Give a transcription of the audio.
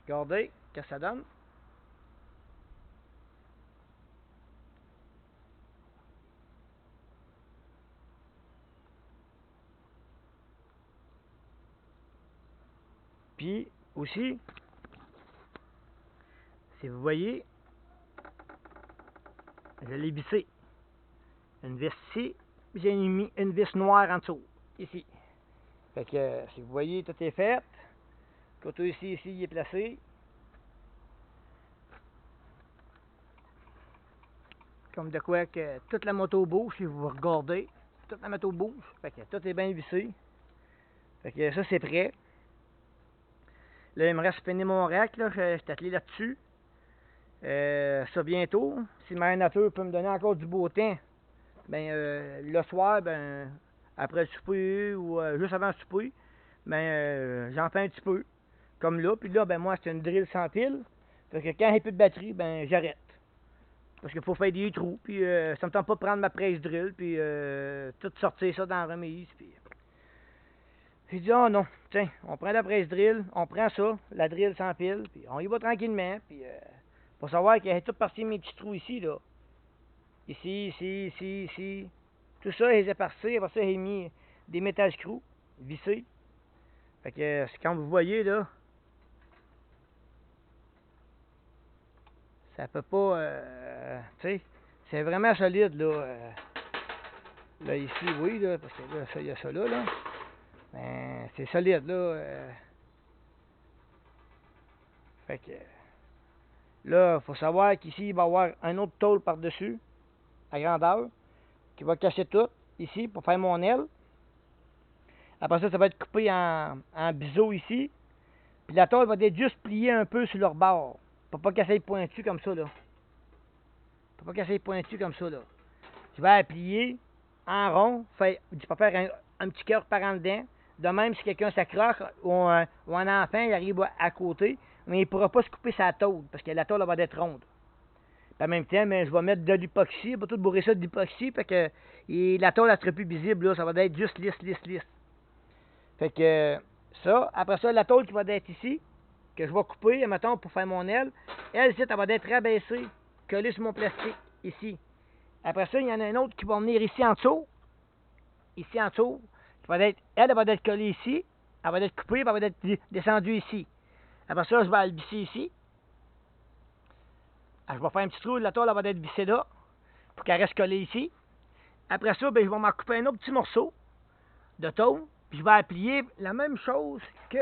Regardez, qu'est-ce que ça donne. Puis aussi, si vous voyez, je l'ai vissé. Une vis ici, j'ai mis une vis noire en dessous, ici. Fait que, si vous voyez, tout est fait. Le couteau ici, il est placé. Comme de quoi que toute la moto bouge, si vous regardez, toute la moto bouge. Fait que tout est bien vissé. Fait que ça, c'est prêt. Là, il me reste finir mon rack, là. Je suis attelé là-dessus. Ça bientôt. Si ma nature peut me donner encore du beau temps, ben le soir, ben après le souper ou juste avant le souper, ben j'en fais un petit peu. Comme là, puis là, ben moi, c'est une drill sans pile. Fait que quand il n'y a plus de batterie, ben j'arrête. Parce qu'il faut faire des trous, puis ça me tente pas de prendre ma presse drill, puis tout sortir ça dans la remise, puis... J'ai dit, oh non, tiens, on prend la presse drill, on prend ça, la drill sans pile, puis on y va tranquillement, puis pour savoir qu'il y a tout parti mes petits trous ici, là. Ici, ici, ici, ici. Tout ça, ils étaient partis, après ça, j'ai mis des métal screws vissés. Fait que, quand vous voyez, là, ça peut pas, tu sais, c'est vraiment solide, là. Là, ici, oui, là, parce que là, il y a ça là, là. Ben, c'est solide, là. Fait que, là, faut savoir qu'ici, il va y avoir un autre tôle par-dessus, à grandeur, qui va cacher tout, ici, pour faire mon aile. Après ça, ça va être coupé en biseau ici. Puis la tôle va être juste pliée un peu sur leur bord. Pour pas qu'elle soit pointue comme ça, là. Pour pas qu'elle soit pointue comme ça, là. Je vais la plier en rond. Je peux faire un petit cœur par en dedans. De même, si quelqu'un s'accroche ou un enfant il arrive à côté, mais il ne pourra pas se couper sa tôle, parce que la tôle va être ronde. Puis en même temps, mais je vais mettre de l'hypoxie, je vais tout bourrer ça d'hypoxie, fait que la tôle ne sera plus visible, là, ça va être juste lisse, lisse, lisse. Fait que ça, après ça, la tôle qui va être ici, que je vais couper, mettons, pour faire mon aile, elle, ici, elle va être rabaissée, collée sur mon plastique, ici. Après ça, il y en a un autre qui va venir ici en dessous, qui va être, elle va être collée ici, elle va être coupée, elle va être descendue ici. Après ça, je vais la visser ici. Je vais faire un petit trou, la tôle va être vissée là, pour qu'elle reste collée ici. Après ça, ben, je vais m'en couper un autre petit morceau de tôle, puis je vais appliquer la même chose que